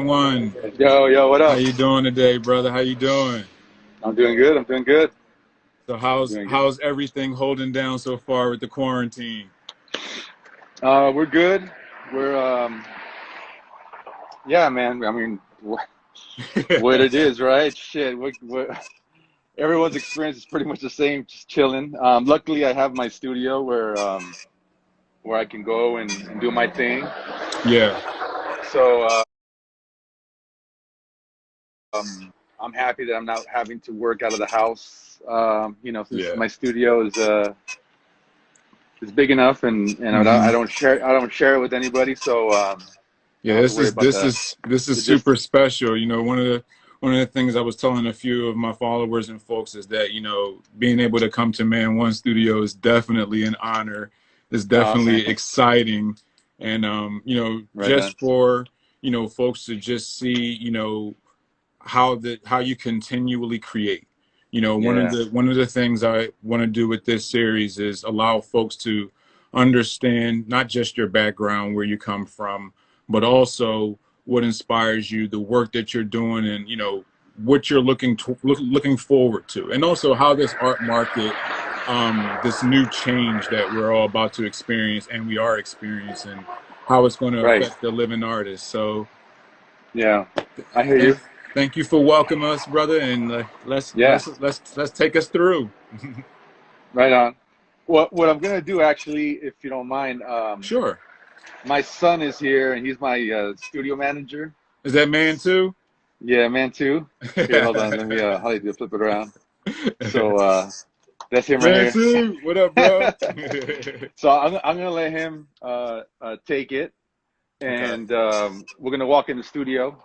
One, Yo, what how up? you doing today, brother? How you doing? I'm doing good. I'm doing good. So I'm how's doing good. how's everything holding down so far with the quarantine? We're good. We're yeah, man. I mean, what it is, right? Shit. Everyone's experience is pretty much the same, just chilling. Luckily, I have my studio where I can go and do my thing. Yeah, So I'm happy that I'm not having to work out of the house. Since yeah. my studio is big enough and I hmm don't share it with anybody. So I Yeah, don't have to this worry is about this is this is the super distance. special. One of the things I was telling a few of my followers and folks is that, being able to come to Man One Studio is definitely an honor. It's Oh, definitely man. exciting. And Right on. just for, folks to just see, how you continually create. Yeah. One of the things I want to do with this series is allow folks to understand not just your background, where you come from, but also what inspires you, the work that you're doing, and what you're looking forward to, and also how this art market, this new change that we're all about to experience and we are experiencing, how it's going to Right. affect the living artist. So Yeah. I hear thank you. thank you for welcoming us, brother, and let's Yeah. let's let's take us through. Right on. What I'm gonna do actually, if you don't mind, Sure. my son is here and he's my studio manager. Is that man too? Yeah, man too. Here, hold on. Let me how do you flip it around? So that's him right Man here. too. What up, bro? So I'm gonna let him take it, Okay. and we're gonna walk in the studio.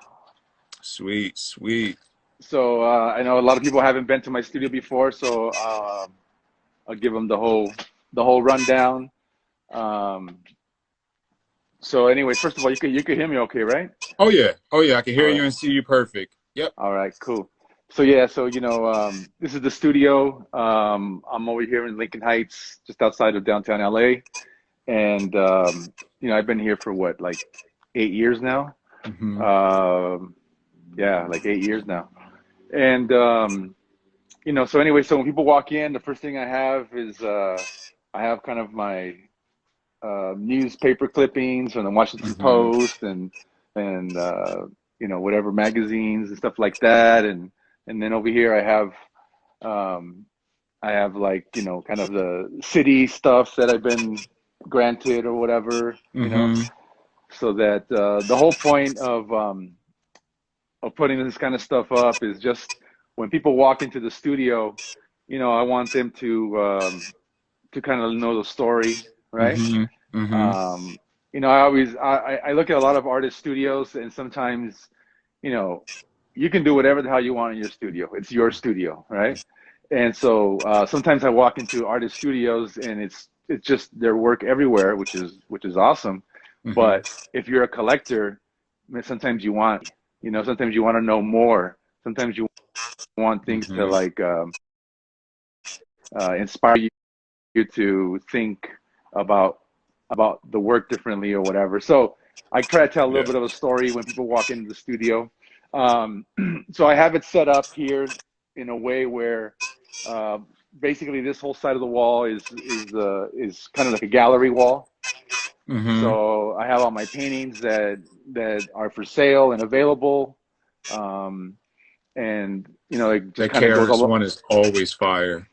Sweet, sweet. So I know a lot of people haven't been to my studio before, so I'll give them the whole rundown. Um, so anyway, first of all, you could hear me okay, right? Oh yeah. I can hear All you right, and see you perfect. Yep. all right, cool. So yeah, so this is the studio. I'm over here in Lincoln Heights, just outside of downtown LA, and I've been here for what, like 8 years now. hmm Um, yeah, like 8 years now. And so anyway, so when people walk in, the first thing I have is I have kind of my newspaper clippings from the Washington hmm Post and whatever magazines and stuff like that, and then over here um, I have like kind of the city stuff that I've been granted or whatever, hmm so that the whole point of putting this kind of stuff up is just when people walk into the studio, I want them to kind of know the story, right? hmm hmm Um, I look at a lot of artist studios, and sometimes, you know, you can do whatever the hell you want in your studio. It's your studio, right? And so sometimes I walk into artist studios, and it's just their work everywhere, which is awesome. hmm But if you're a collector, I mean, sometimes sometimes you want to know more. Sometimes you want things to hmm like inspire you to think about the work differently or whatever. So I try to tell a little Yeah. bit of a story when people walk into the studio. Um, so I have it set up here in a way where uh, basically this whole side of the wall is kind of like a gallery wall. hmm So I have all my paintings that are for sale and available, um, and it just That kind of goes KRS all. One is always fire.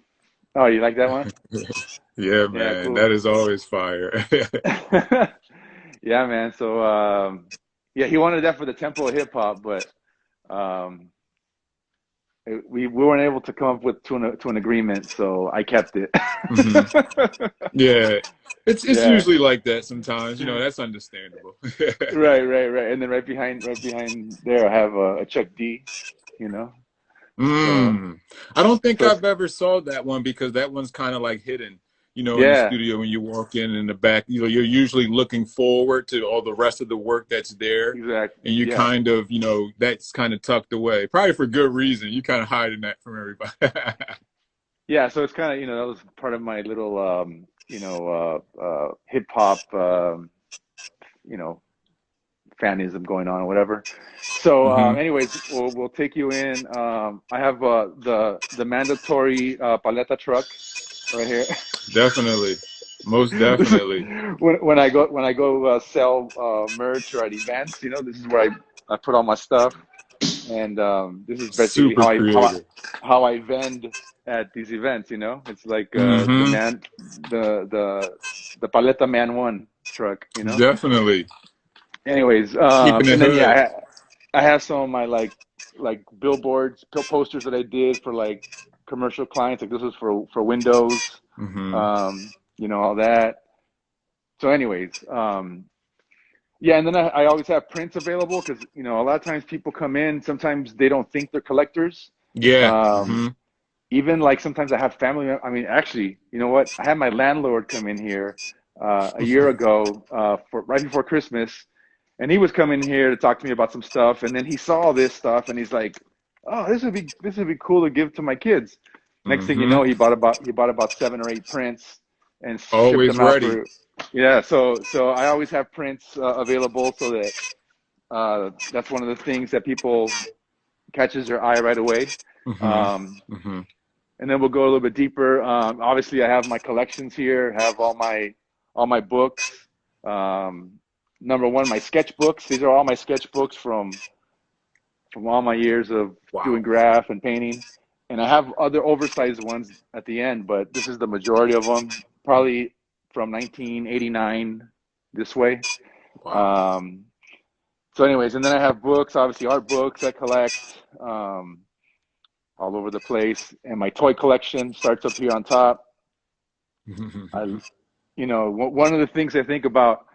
Oh, you like that one? Yeah, Yeah, man. cool. That is always fire. Yeah, man. So, yeah, he wanted that for the tempo of hip hop, but um, we weren't able to come up with to an agreement, so I kept it. hmm Yeah. It's Yeah, usually like that sometimes. That's understandable. right. And then right behind there, I have a Chuck D. You know, so I don't think so it's I've ever saw that one because that one's kind of like hidden, in the yeah, studio when you walk in the back. You're usually looking forward to all the rest of the work that's there. exactly. And you Yeah, kind of, that's kind of tucked away, probably for good reason. You kind of hiding that from everybody. yeah. So it's kind of that was part of my little hip hop you know fanism going on or whatever. So, anyways, we'll take you in. I have the mandatory paleta truck right here. Definitely, most definitely. when I go sell merch or at events, you know, this is where I put all my stuff, and this is basically Super creative. how I vend at these events. You know, it's like the paleta man one truck. You know. Definitely. Anyways, Keeping it and then hood. yeah, I have some of my like billboards, posters that I did for like commercial clients. Like this was for Windows, you know, all that. So, anyways, yeah, and then I always have prints available because you know a lot of times people come in, sometimes they don't think they're collectors. Yeah. Even like sometimes I have family. I mean, actually, you know what? I had my landlord come in here a year ago for right before Christmas. And he was coming here to talk to me about some stuff, and then he saw this stuff, and he's like, "Oh, this would be cool to give to my kids." Next thing you know, he bought about 7 or 8 prints and shipped Always them out ready. for. Yeah, so I always have prints available so that that's one of the things that people catches their eye right away. And then we'll go a little bit deeper. Obviously, I have my collections here. Have all my books. Number one, my sketchbooks. These are all my sketchbooks from all my years of doing graph and painting. And I have other oversized ones at the end, but this is the majority of them, probably from 1989 this way. Wow. So anyways, and then I have books, obviously art books I collect all over the place. And my toy collection starts up here on top. You know, one of the things I think about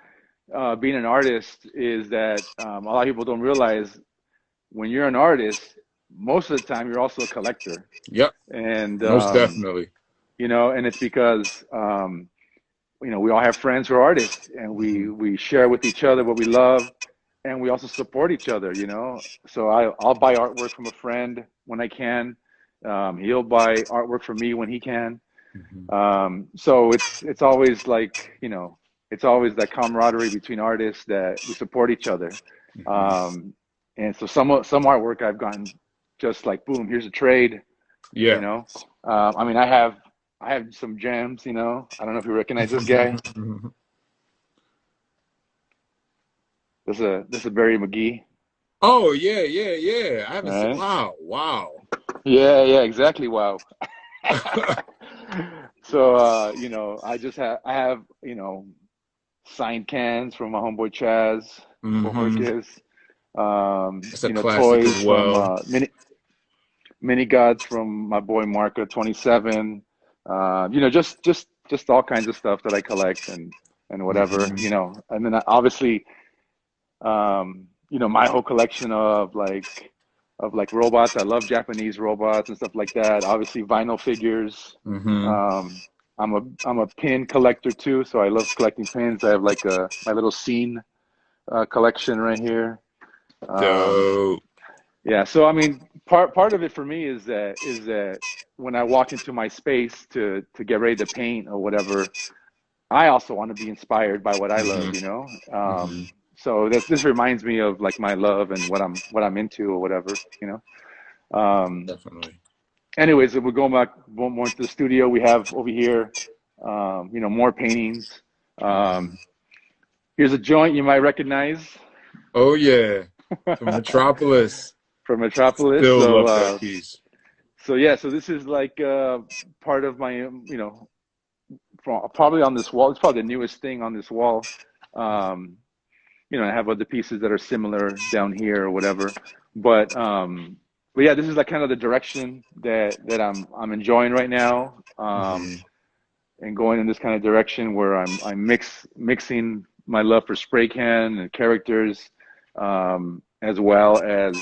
being an artist is that a lot of people don't realize when you're an artist, most of the time you're also a collector. Yep. And Most definitely. you know, and it's because you know we all have friends who are artists, and we share with each other what we love, and we also support each other. You know, so I'll buy artwork from a friend when I can. He'll buy artwork from me when he can. So it's always like, you know, it's always that camaraderie between artists that we support each other. And so some artwork I've gotten just like, boom, here's a trade, you Yeah. know. I mean, I have some gems, you know. I don't know if you recognize this guy. This is a Barry McGee. Oh yeah, yeah, yeah. I haven't seen. Right? Wow, wow. Yeah, exactly. Wow. So you know, I have, you know, signed cans from my homeboy Chaz Bohorquez. It's a You know, classic toys as from well. mini gods from my boy Marca 27. You know, just all kinds of stuff that I collect and whatever, you know. And then obviously, you know, my whole collection of like robots. I love Japanese robots and stuff like that. Obviously, vinyl figures. I'm a pin collector too, so I love collecting pins. I have like my little scene collection right here. Dope. Yeah, so I mean, part of it for me is that when I walk into my space to get ready to paint or whatever, I also want to be inspired by what I love, you know. So this reminds me of like my love and what I'm into or whatever, you know. Definitely. Anyways, if we're going back more into the studio, we have over here, you know, more paintings. Here's a joint you might recognize. Oh yeah. From Metropolis. From Metropolis. Still love that piece. So yeah, so this is like part of my, you know, probably on this wall. It's probably the newest thing on this wall. You know, I have other pieces that are similar down here or whatever. But yeah, this is like kind of the direction that I'm enjoying right now. And going in this kind of direction where I'm mixing my love for spray can and characters, as well as,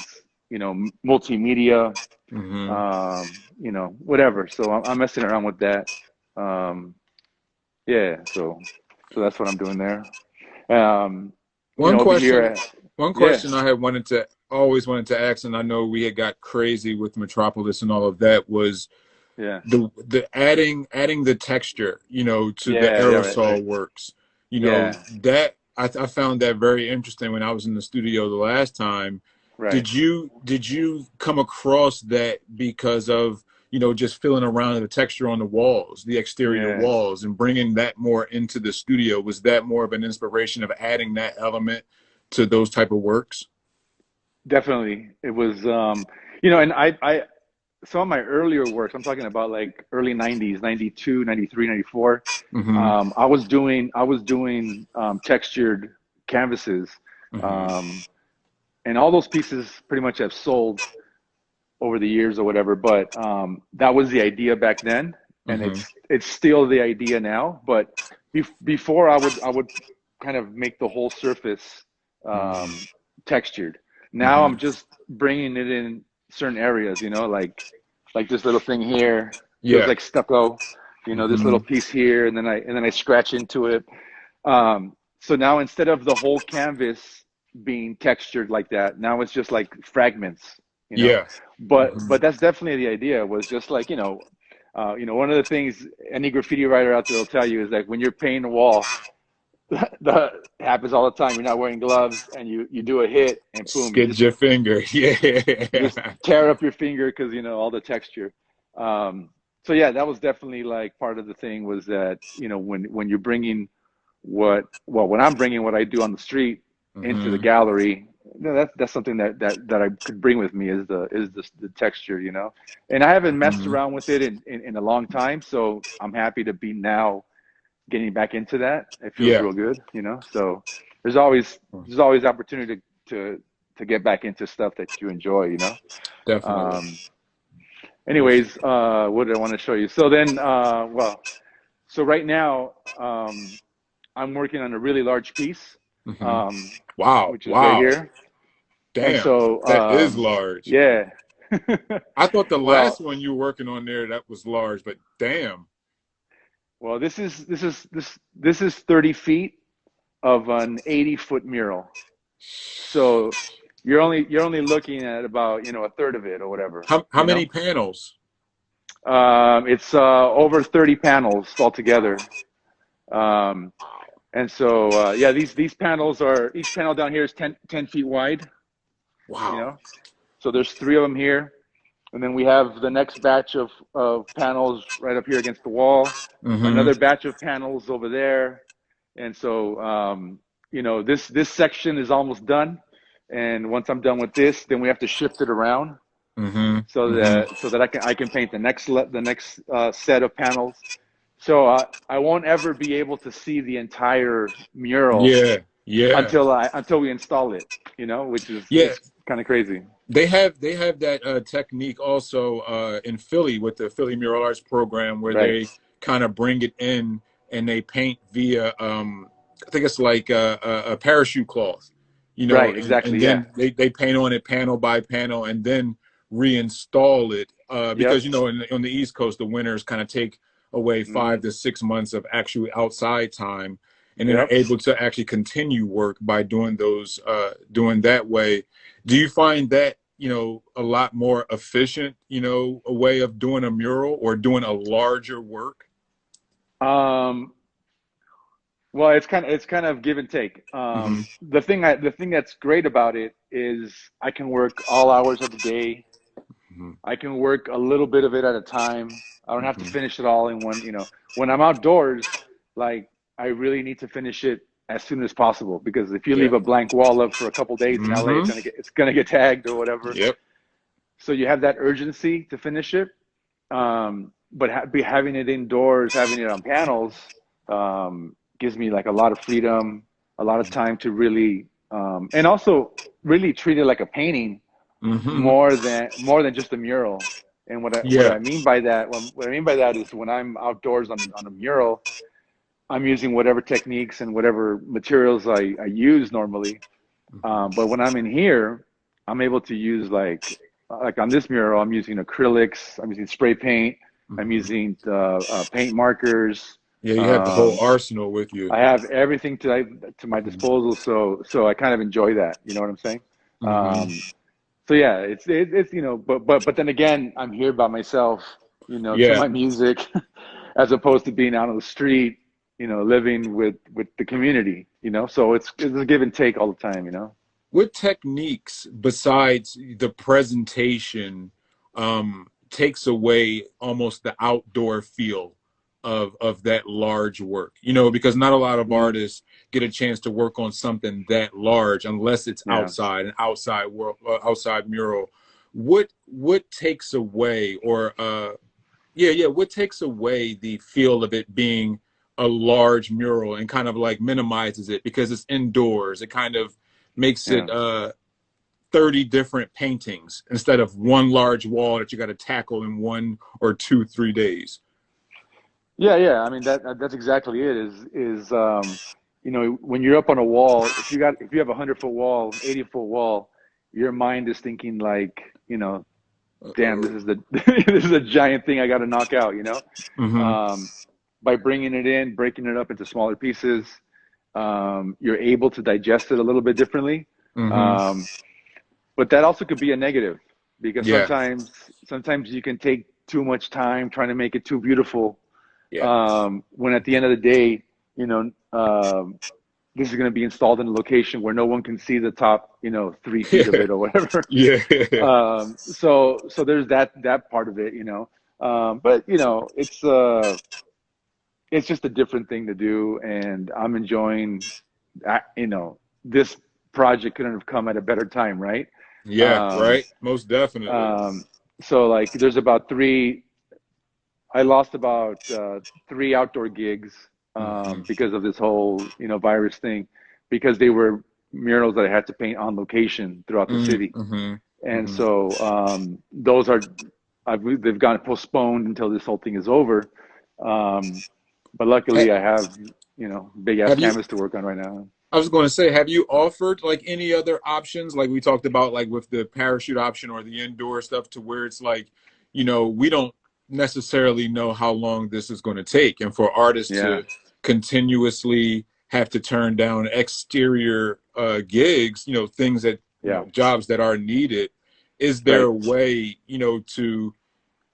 you know, multimedia, you know, whatever. So I'm messing around with that. Yeah, so that's what I'm doing there. You One know, over question, here, one yeah, question I had always wanted to ask, and I know we had got crazy with Metropolis and all of that, was yeah, the adding the texture, you know, to the yeah, right, aerosol works, you know, yeah, that I found that very interesting when I was in the studio the last time. Right. Did you come across that because of, you know, just feeling around the texture on the walls, the exterior Yeah, walls, and bringing that more into the studio? Was that more of an inspiration of adding that element to those type of works? definitely. It was, you know, and some of my earlier works, I'm talking about like early 90s, 92, 93, 94. Mm-hmm. I was doing textured canvases. Mm-hmm. Um, and all those pieces pretty much have sold over the years or whatever, but that was the idea back then, and Mm-hmm. it's still the idea now. But before I would kind of make the whole surface Mm-hmm. um, textured. Now Mm-hmm. I'm just bringing it in certain areas, you know, like this little thing here feels Yeah. like stucco, you know, this little Mm-hmm. piece here, and then I scratch into it. So now instead of the whole canvas being textured like that, now it's just like fragments, you know. Yeah. But that's definitely the idea. Was just like, you know, one of the things any graffiti writer out there will tell you is like when you're painting a wall, that happens all the time. You're not wearing gloves, and you do a hit, and boom, Skid your finger. you just Yeah. tear up your finger because you know all the texture. Um, so yeah, that was definitely like part of the thing was that you know when you're bringing when I'm bringing what I do on the street into the Mm-hmm. gallery, you know, that's something that I could bring with me is the texture, you know. And I haven't messed Mm-hmm. around with it in a long time, so I'm happy to be now getting back into that. It feels Yeah. real good, you know. So there's always opportunity to get back into stuff that you enjoy, you know. Definitely. Um, For sure. anyways, what did I want to show you? So then, so right now, I'm working on a really large piece, Mm-hmm. um, Wow. which is right Wow. here. And Damn. so, That is large. yeah. I thought the last Well, one you were working on there that was large, but damn. well, this is 30 feet of an 80-foot mural. So you're only looking at about, you know, a third of it or whatever, How you many know. panels? It's over 30 panels altogether. Um, and so yeah, these panels are each panel down here is 10 feet wide, you Wow. know. So there's three of them here, and then we have the next batch of panels right up here against the wall, Mm-hmm. another batch of panels over there, and so you know this section is almost done, and once I'm done with this, then we have to shift it around Mm-hmm. so that I can paint the next set of panels. So I won't ever be able to see the entire mural Yeah. Yeah. until we install it, you know, which is Yeah. it's kind of crazy. They have that technique also in Philly with the Philly Mural Arts program where Right. they kind of bring it in and they paint via I think it's like a parachute cloth, you know, Right. and Exactly. Yeah. then they paint on it panel by panel and then reinstall it Yep. because you know on the East Coast the winters kind of take away Hmm. 5 to 6 months of actual outside time, and then are Yep. able to actually continue work by doing doing that way. Do you find that, you know, a lot more efficient, you know, a way of doing a mural or doing a larger work? Um, well, it's kind of give and take. Mm-hmm. The thing that's great about it is I can work all hours of the day. Mm-hmm. I can work a little bit of it at a time. I don't have to Mm-hmm. finish it all in one, you know. When I'm outdoors, like I really need to finish it as soon as possible because if you Yeah. leave a blank wall up for a couple days in LA, Mm-hmm. it's gonna get tagged or whatever. Yep. So you have that urgency to finish it. But be having it indoors, having it on panels, gives me like a lot of freedom, a lot of time to really, and also really treat it like a painting Mm-hmm. more than just a mural. And what Yeah. I mean by that, what I mean by that is when I'm outdoors on a mural, I'm using whatever techniques and whatever materials I use normally. But when I'm in here, I'm able to use like on this mural, I'm using acrylics, I'm using spray paint, I'm Mm-hmm. using paint markers. Yeah, you have the whole Um, arsenal with you. I have everything to my disposal, so I kind of enjoy that. You know what I'm saying? Mm-hmm. Um, so yeah, it's you know, but then again, I'm here by myself, you know, to Yeah. my music, as opposed to being out on the street, you know, living with the community, you know, so it's a give and take all the time, you know. What techniques besides the presentation takes away almost the outdoor feel of that large work? You know, because not a lot of Mm, artists get a chance to work on something that large unless it's yeah. outside, an outside world, outside mural. What takes away, or what takes away the feel of it being a large mural and kind of like minimizes it because it's indoors? It kind of makes it Yeah. 30 different paintings instead of one large wall that you got to tackle in 1 or 2, 3 days. Yeah, yeah. I mean that's exactly it. You know, when you're up on a wall, if you have a 100-foot wall, 80-foot wall, your mind is thinking like, you know, damn, this Uh-oh. is the this is a giant thing I got to knock out. You know, Mm-hmm. by bringing it in, breaking it up into smaller pieces, you're able to digest it a little bit differently. Mm-hmm. Um, but that also could be a negative because Yeah. sometimes you can take too much time trying to make it too beautiful, Yeah. when at the end of the day, you know, this is going to be installed in a location where no one can see the top, you know, 3 feet of Yeah. it or whatever. Yeah. So there's that part of it, you know. But you know, it's just a different thing to do, and I'm enjoying, you know, this project couldn't have come at a better time, right? Yeah. Um, Right. Most definitely. so like, there's about three. I lost about 3 outdoor gigs Mm-hmm. because of this whole, you know, virus thing, because they were murals that I had to paint on location throughout the city, Mm-hmm. and Mm-hmm. so those are, they've gotten postponed until this whole thing is over. Um, but luckily, I have, you know, big ass Have you canvas to work on right now. I was going to say, have you offered like any other options, like we talked about, like with the parachute option or the indoor stuff, to where it's like, you know, we don't necessarily know how long this is going to take, and for artists Yeah, to continuously have to turn down exterior gigs, you know, things that, you yeah, know, jobs that are needed, is there right. a way, you know, to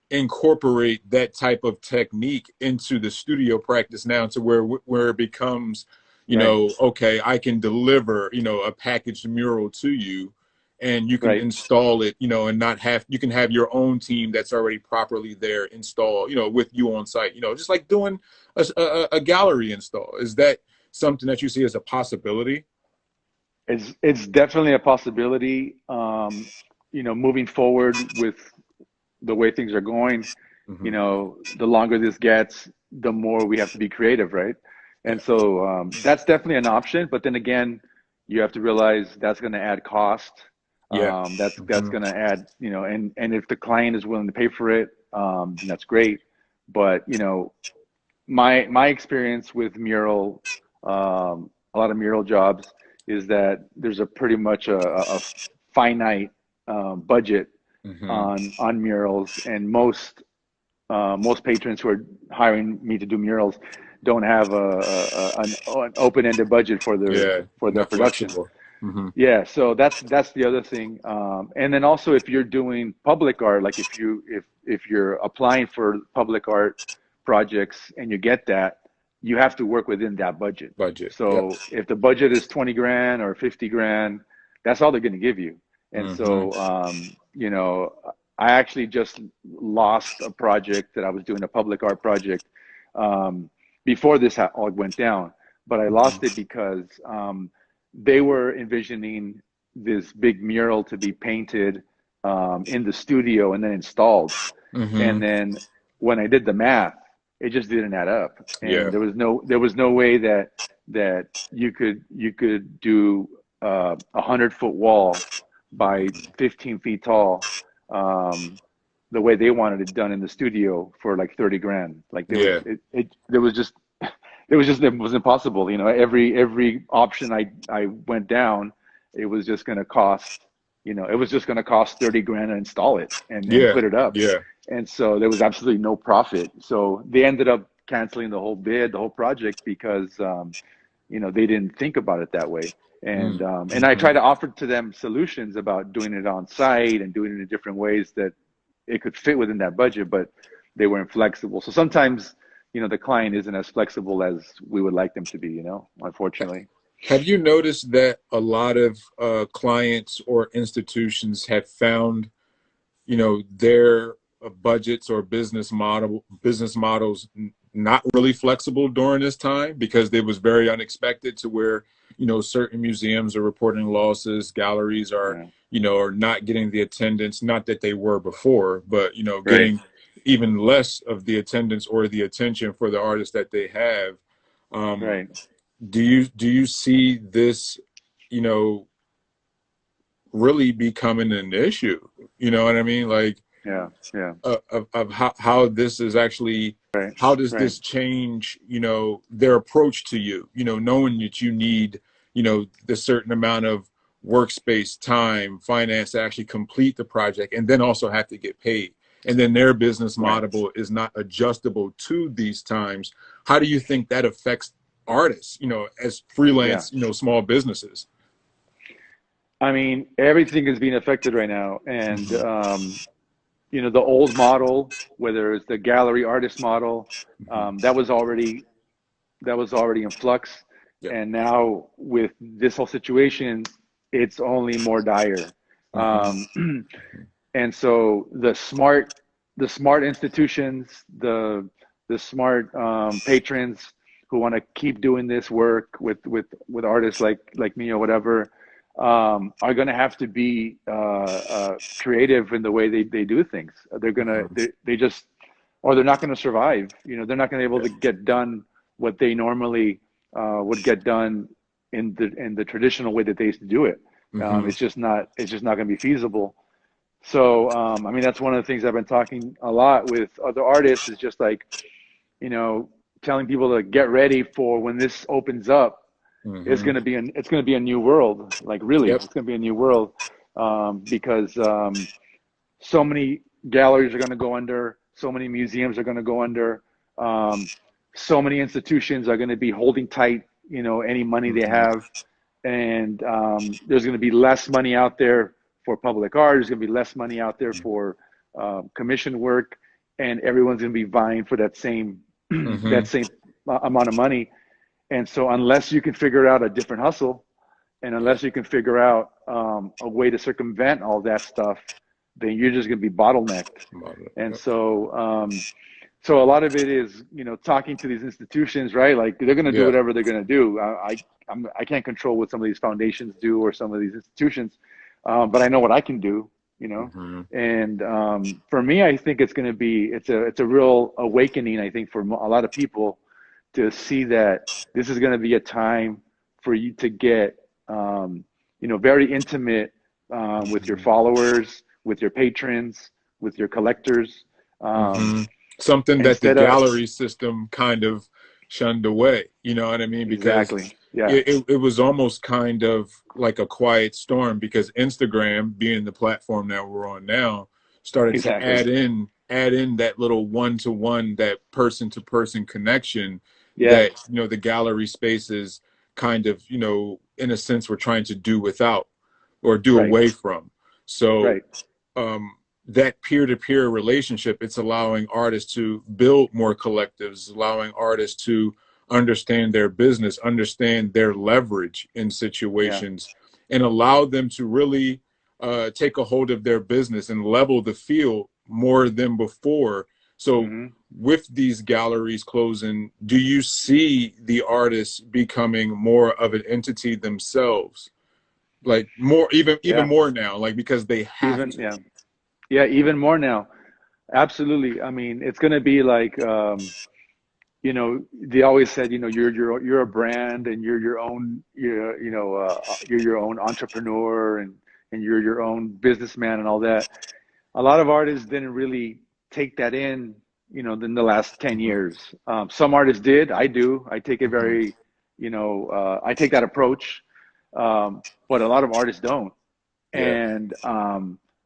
incorporate that type of technique into the studio practice now, to where it becomes, you Right, know, okay, I can deliver, you know, a packaged mural to you, and you can right. install it, you know, and not have, you can have your own team that's already properly there install, you know, with you on site, you know, just like doing a gallery install. Is that something that you see as a possibility? It's definitely a possibility. You know, moving forward with the way things are going, you Hmm. know, the longer this gets, the more we have to be creative, right? Yeah. And so that's definitely an option. But then again, you have to realize that's going to add cost. Yeah. That's Hmm. going to add, you know, and if the client is willing to pay for it, then that's great. But you know, my experience with mural, a lot of mural jobs, is that there's a pretty much a finite budget Hmm. on murals, and most patrons who are hiring me to do murals don't have an open-ended budget Yeah. for their Not production. flexible. Hmm. Yeah, so that's the other thing. And then also, if you're doing public art, like if you're applying for public art projects and you get that, you have to work within that budget. Budget. Yep. So if the budget is 20 grand or 50 grand, that's all they're going to give you. And Hmm. so, you know, I actually just lost a project that I was doing, a public art project, um, before this all went down, but I lost it because they were envisioning this big mural to be painted in the studio and then installed. And Hmm. then when I did the math, it just didn't add up. Yeah. And there was no way that you could do a 100-foot wall by 15 feet tall, um, the way they wanted it done in the studio for like 30 grand. Like Yeah. there was just it was impossible. You know, every option I went down, it was just going to cost, you know, it was just going to cost 30 grand to install it and Yeah. put it up. Yeah. And so there was absolutely no profit. So they ended up canceling the whole bid, the whole project, because you know, they didn't think about it that way. And I Mm-hmm. tried to offer to them solutions about doing it on site and doing it in different ways that it could fit within that budget, but they weren't flexible. So sometimes, you know, the client isn't as flexible as we would like them to be, you know, unfortunately. Have you noticed that a lot of clients or institutions have found, their budgets or business models not really flexible during this time because it was very unexpected to where, certain museums are reporting losses, galleries are, Yeah. are not getting the attendance, not that they were before, but, Right. getting even less of the attendance or the attention for the artists that they have. Um, Right. do you see this, you know, really becoming an issue? You know what I mean? Like Yeah. Yeah. of how this is actually, Right. how does Right. this change, their approach to you, knowing that you need, the certain amount of workspace, time, finance to actually complete the project and then also have to get paid. And then their business Right. model is not adjustable to these times. How do you think that affects artists, as Yeah. freelance, small businesses? I mean, everything is being affected right now, and Hmm. the old model, whether it's the gallery artist model, Hmm. that was already in flux, Yep. and now with this whole situation, it's only more dire. Hmm. Um, and so the smart institutions, the smart patrons who want to keep doing this work with artists like me or whatever, are going to have to be creative in the way they do things. They're gonna Hmm. they just or they're not going to survive. They're not going to be able to get done what they normally would get done in the traditional way that they used to do it. Hmm. It's just not going to be feasible. So, I mean, that's one of the things I've been talking a lot with other artists is just like, you know, telling people to get ready for when this opens up. It's Hmm. going to be a new world. Like really, Yep. it's going to be a new world because so many galleries are going to go under, so many museums are going to go under, um, so many institutions are going to be holding tight, any money they Hmm. have, and there's going to be less money out there for public art. There's going to be less money out there for commission work, and everyone's going to be vying for that same Hmm. that same amount of money. And so, unless you can figure out a different hustle, and unless you can figure out a way to circumvent all that stuff, then you're just going to be bottlenecked. And Yep. so a lot of it is, talking to these institutions, right? Like they're going to do Yeah. whatever they're going to do. I can't control what some of these foundations do or some of these institutions, but I know what I can do, you know. Hmm. And for me, I think it's a real awakening. I think for a lot of people to see that this is going to be a time for you to get, very intimate with your Hmm. followers, with your patrons, with your collectors. Um, Hmm. Something that the instead of gallery system kind of shunned away. You know what I mean? Because exactly, yeah, it was almost kind of like a quiet storm because Instagram, being the platform that we're on now, started to exactly, add in that little one to one, that person to person connection yeah, that the gallery spaces kind of in a sense we're trying to do without or do right, away from. So right, that peer-to-peer relationship, it's allowing artists to build more collectives, allowing artists to understand their business, understand their leverage in yeah, situations, and allow them to really take a hold of their business and level the field more than before. So hmm, with these galleries closing, do you see the artists becoming more of an entity themselves, like more, even yeah, more now, like because they have even to? yeah, yeah, even more now. Absolutely. I mean, it's going to be like, they always said, you're a brand and you're your own, you're your own entrepreneur and you're your own businessman and all that. A lot of artists didn't really take that in the last 10 years. Some artists did. I do. I take it Mhm. very, I take that approach. But a lot of artists don't. Yeah. And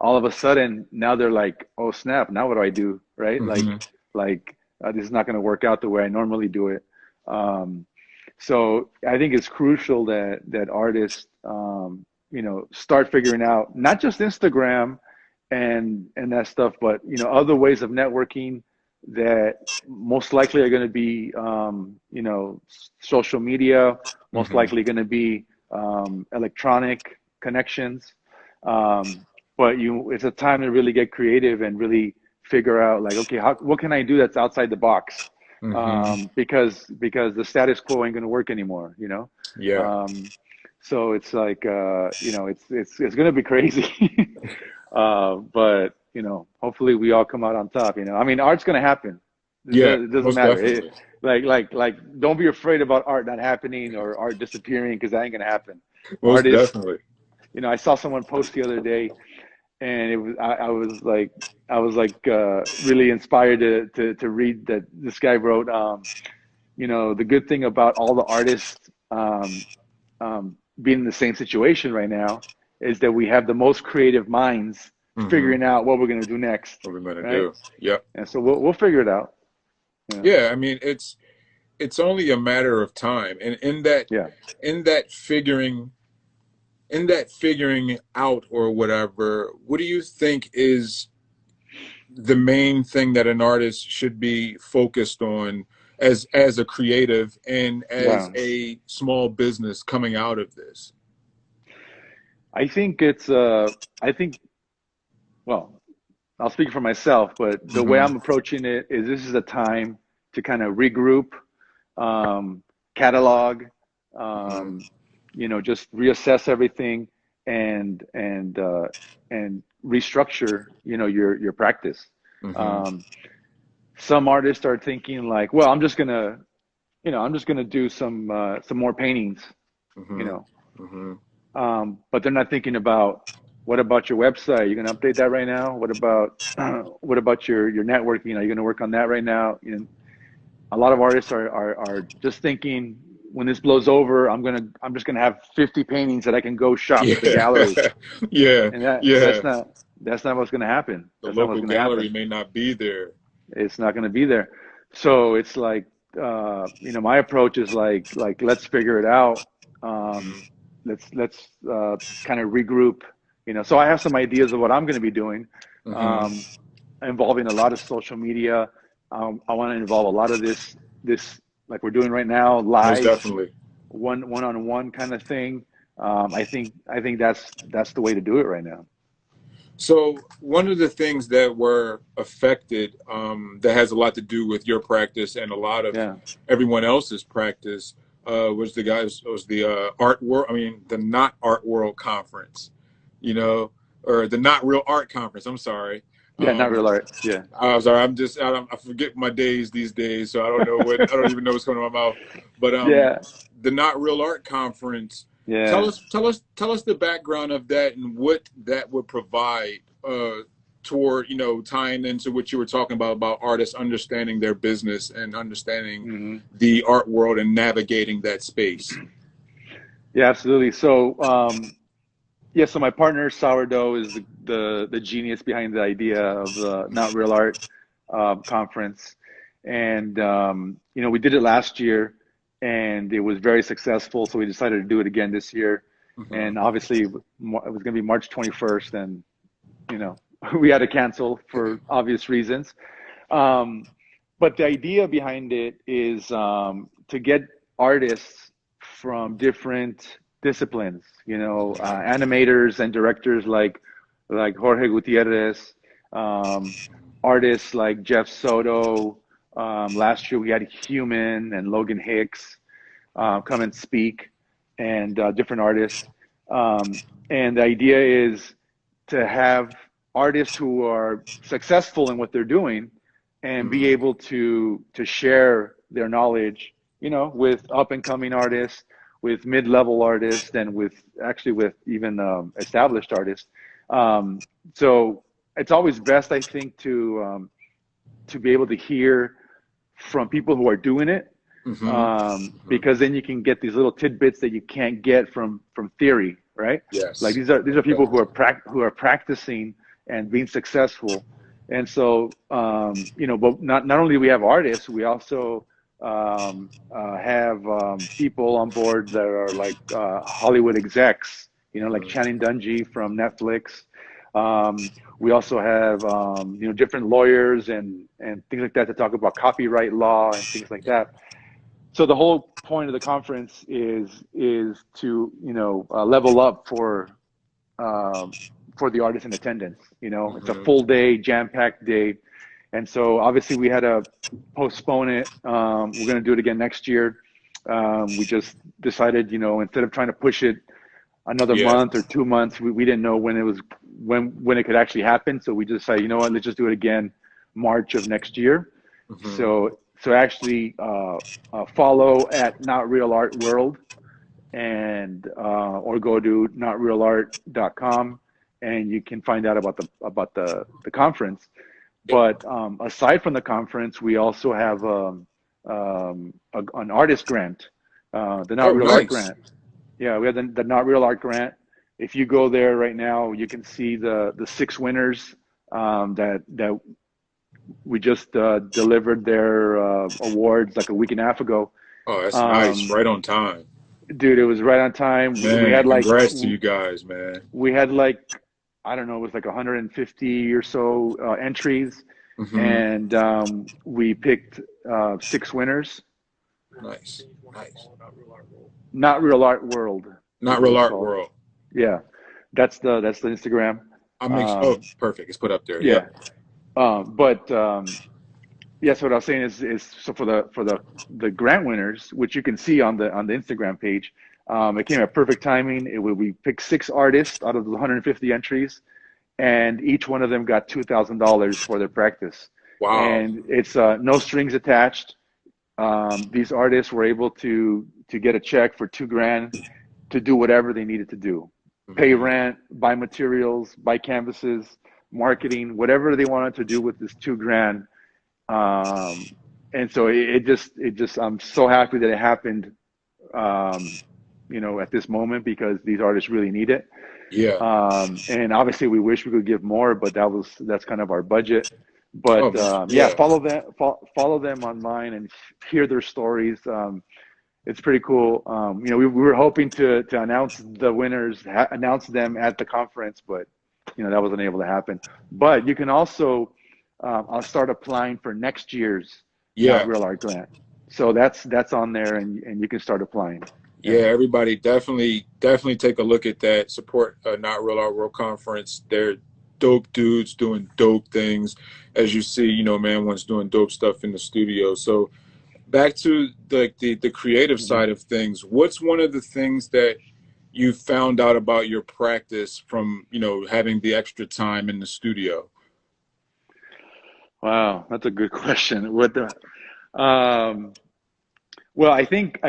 all of a sudden now they're like, oh snap, now what do I do? Right? Hmm. Like this is not going to work out the way I normally do it. Um, so I think it's crucial that artists, start figuring out not just Instagram and that stuff, but other ways of networking, that most likely are going to be, social media, most Hmm. likely going to be electronic connections. But it's a time to really get creative and really figure out like, okay, what can I do that's outside the box? Hmm. Because the status quo ain't going to work anymore, you know? Yeah, So it's like, it's going to be crazy. But hopefully we all come out on top. I mean, art's gonna happen. yeah, It doesn't most matter. definitely, Like, don't be afraid about art not happening or art disappearing because that ain't gonna happen. most Artists, definitely. I saw someone post the other day, and it was I was like really inspired to read that this guy wrote. The good thing about all the artists being in the same situation right now is that we have the most creative minds Hmm. figuring out what we're going to do next, What we're gonna right? do? Yep. And so we'll figure it out. Yeah, Yeah, I mean, it's only a matter of time, and yeah. in that figuring out or whatever, what do you think is the main thing that an artist should be focused on as a creative and as Yeah. a small business coming out of this? I think it's I think well, I'll speak for myself, but the way Hmm. I'm approaching it is this is a time to kind of regroup, um, catalog, Hmm. um, just reassess everything and restructure, your practice. Hmm. Um, some artists are thinking like, well, I'm just gonna do some more paintings, you Hmm. know, Hmm. but they're not thinking about what about your website? You're gonna update that right now? What about what about your networking? Are you gonna work on that right now? A lot of artists are just thinking when this blows over, I'm just gonna have 50 paintings that I can go shop at the Yeah. gallery, Yeah. and that Yeah. that's not what's gonna happen. The That's not what's local gonna gallery happen. may not be there. It's not gonna be there. So it's like my approach is like let's figure it out. Um, Hmm. let's kind of regroup. So I have some ideas of what I'm going to be doing, Hmm. um, involving a lot of social media. I want to involve a lot of this like we're doing right now, Most live, definitely. one-on-one kind of thing. I think that's the way to do it right now. So one of the things that were affected, that has a lot to do with your practice and a lot of Yeah, everyone else's practice, was the art world. I mean, the not art world conference, you know, or the not real art conference. I'm sorry. yeah, not Um, real art. Yeah, I'm sorry. I forget my days these days, so I don't even know what's coming out of my mouth. But yeah, the Not Real Art Conference. yeah. Tell us the background of that and what that would provide, toward tying into what you were talking about artists understanding their business and understanding Hmm. the art world and navigating that space. Yeah, absolutely. So, yeah, so my partner Sourdough is the genius behind the idea of the Not Real Art conference, and we did it last year, and it was very successful. So we decided to do it again this year, Hmm. and obviously it was going to be March 21st, and you know we had to cancel for obvious reasons. Um, but the idea behind it is to get artists from different disciplines, animators and directors like Jorge Gutierrez, um, artists like Jeff Soto. Last year we had Human and Logan Hicks come and speak, and different artists. And the idea is to have artists who are successful in what they're doing and be Hmm. able to share their knowledge, with up and coming artists, with mid level artists, and with even established artists. Um, so it's always best, I think, to be able to hear from people who are doing it, Hmm. Hmm. because then you can get these little tidbits that you can't get from theory, right? Like Yes. these are people who Definitely. are who are practicing and being successful, and so but not only do we have artists, we also have people on board that are like Hollywood execs, like Hmm. Channing Dungey from Netflix, We also have, you know, different lawyers and things like that to talk about copyright law and things like that. So the whole point of the conference is to, you know, level up for the artists in attendance. You know, it's a Hmm. full day, jam-packed day. And so obviously we had to postpone it. We're going to do it again next year. We just decided, you know, instead of trying to push it another Yeah. month or 2 months, we didn't know when it was, when it could actually happen. So we just decided, you know what, let's just do it again March of next year. Hmm. So actually follow at Not Real Art World, and or go to notrealart.com, and you can find out about the conference. Yep. But aside from the conference, we also have an artist grant, the Not Oh, Real Art nice. grant. Yeah, we have the Not Real Art grant. If you go there right now, you can see the six winners that we just delivered their awards like a week and a half ago. Oh, that's nice. Um, Right on time. Dude, it was right on time. We Man, had like congrats to you guys, man. we had like I don't know, it was like 150 or so entries, Hmm. and we picked six winners. Nice. Nice. Not Real Art World is Not what Real it's Art called. World. Yeah, that's the Instagram. I'll make sure. Oh, Um, perfect. It's put up there. yeah, Yep. but yes, what I was saying is so for the grant winners, which you can see on the Instagram page, it came at perfect timing. We picked six artists out of the 150 entries, and each one of them got $2,000 for their practice. Wow. And it's no strings attached. These artists were able to get a check for 2 grand to do whatever they needed to do, pay Hmm. rent, buy materials, buy canvases, marketing, whatever they wanted to do with this 2 grand. And so it just I'm so happy that it happened, um, you know, at this moment, because these artists really need it. Yeah. And obviously we wish we could give more, but that's kind of our budget. Oh, But yeah, yeah. follow them online and hear their stories. It's pretty cool. You know, we were hoping to announce the winners, announce them at the conference, but you know that wasn't able to happen. But you can also, I'll start applying for next year's Not Yeah. Real Art grant. So that's on there, and you can start applying. Yeah. Yeah. Everybody definitely take a look at that. Support Not Real Art World Conference. They're dope dudes doing dope things. As you see, man one's doing dope stuff in the studio. So back to the creative Mhm. side of things, what's one of the things that you found out about your practice from having the extra time in the studio? Wow, that's a good question. What the um, well, I think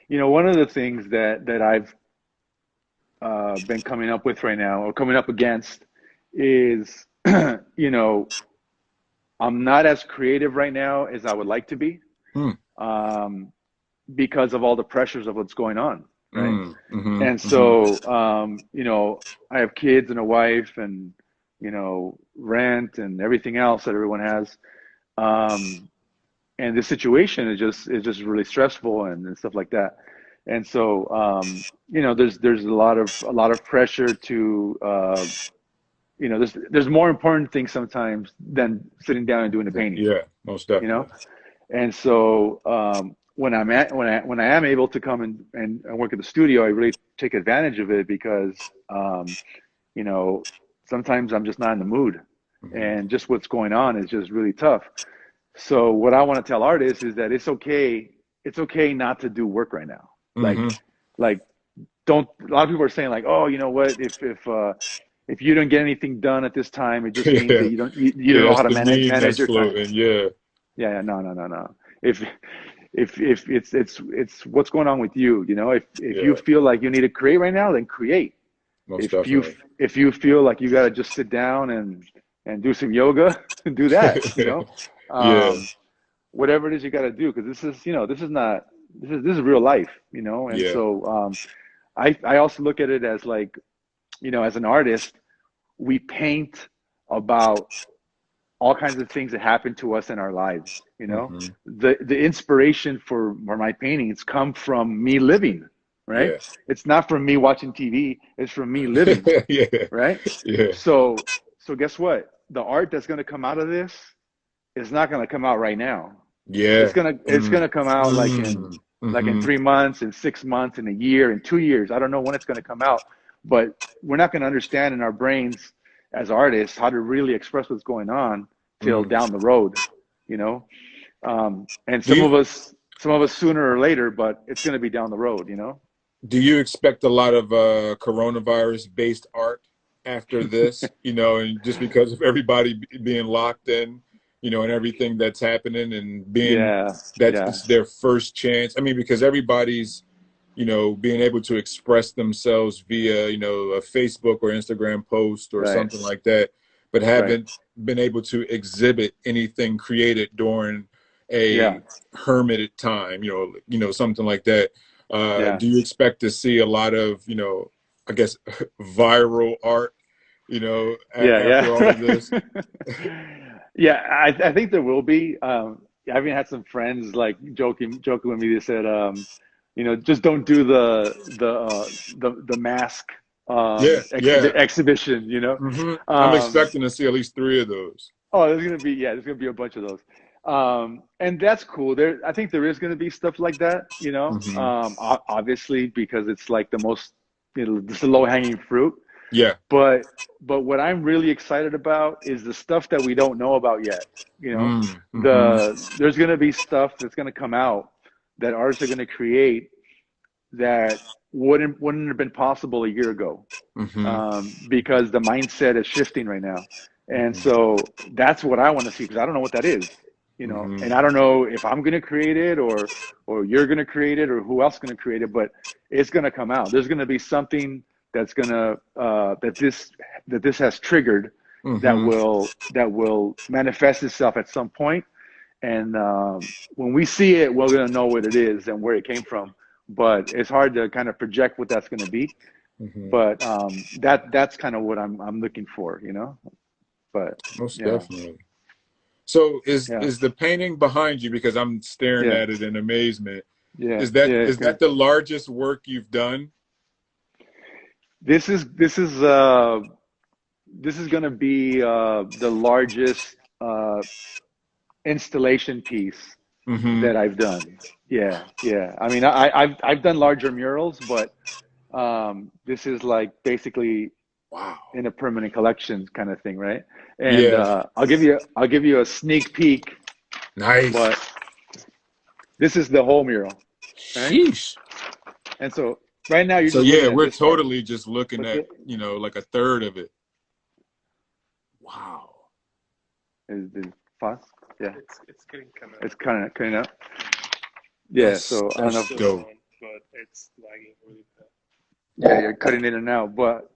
you know, one of the things that I've been coming up with right now, or coming up against, is you know, I'm not as creative right now as I would like to be, Hmm. um, because of all the pressures of what's going on, right? Mm. Mm-hmm. And Mm-hmm. so, you know, I have kids and a wife, and you know, rent and everything else that everyone has. Um, and this situation is just really stressful, and stuff like that. And so, you know, there's a lot of pressure to, you know, there's more important things sometimes than sitting down and doing the painting, Yeah, most you know. definitely. And so, when I am able to come and work at the studio, I really take advantage of it, because you know, sometimes I'm just not in the mood, Mm-hmm. and just what's going on is just really tough. So what I want to tell artists is that it's okay not to do work right now. Mm-hmm. Like don't A lot of people are saying like, oh, you know what, if you don't get anything done at this time, it just means that Yeah, you don't yeah, know it's how to the meme manage that's your time. floating. Yeah, Yeah, yeah, no, no, no, no. If it's what's going on with you, you know, if you yeah, feel like you need to create right now, then create. most If you definitely. if you feel like you got to just sit down and do some yoga, do that, you know. Yeah, Um, Whatever it is you got to do, because this is not this is real life, you know. And yeah, so I also look at it as like, you know, as an artist, we paint about all kinds of things that happen to us in our lives, you know. mm-hmm. The inspiration for my paintings come from me living. right? Yeah. It's not from me watching TV. It's from me living, Yeah. right? Yeah. So, so guess what? The art that's going to come out of this is not going to come out right now. Yeah. It's gonna come out like in Mm-hmm. 3 months, in 6 months, in a year, in 2 years. I don't know when it's gonna come out, but we're not gonna understand in our brains as artists how to really express what's going on till Mm. down the road, you know. And Do you some of us sooner or later, but it's gonna be down the road, you know. do you expect a lot of coronavirus based art after this? You know, and just because of everybody being locked in, you know, and everything that's happening, and being Yeah, that yeah, it's their first chance. I mean, because everybody's, you know, being able to express themselves via, you know, a Facebook or Instagram post or right, something like that, but right, haven't been able to exhibit anything created during yeah, a hermited time, you know, something like that. yeah. Do you expect to see a lot of, you know, I guess viral art, you know, Yeah, after all of this? yeah. Yeah, I think there will be. I even had some friends like joking with me. They said, you know, just don't do the mask Yeah, yeah. exhibition, you know. I'm Um, expecting to see at least three of those. oh, there's gonna be a bunch of those. And that's cool. I think there is gonna be stuff like that, you know. Hmm. Obviously because it's like the most, you know, it's the low hanging fruit. Yeah. But what I'm really excited about is the stuff that we don't know about yet. You know, Mm-hmm. there's going to be stuff that's going to come out that artists are going to create that wouldn't have been possible a year ago, Mm-hmm. because the mindset is shifting right now, and Mm-hmm. so that's what I want to see because I don't know what that is. You know, Mm-hmm. and I don't know if I'm going to create it or you're going to create it or who else is going to create it, but it's going to come out. There's going to be something that's going to that this has triggered Mm-hmm. that will manifest itself at some point. And when we see it, we're going to know what it is and where it came from. But it's hard to kind of project what that's going to be. Mm-hmm. But that's kind of what I'm looking for, you know. But Most yeah, definitely. So yeah, is the painting behind you, because I'm staring yeah, at it in amazement. yeah, yeah. Is that the largest work you've done? This is this is going to be the largest installation piece Mm-hmm. that I've done. Yeah, yeah. I mean, I've done larger murals, but this is like basically Wow. in a permanent collection kind of thing, right? And Yeah. I'll give you a sneak peek, Nice. but this is the whole mural, right? Sheesh. And so right now you're So just yeah, looking at we're this part, totally just looking but at, you know, like a third of it. Wow. is fast. Yeah, It's getting kind of it's kind of cutting out. Yeah, so I don't know. That's still dope. on, but it's lagging really bad. Yeah, you're cutting in and out, but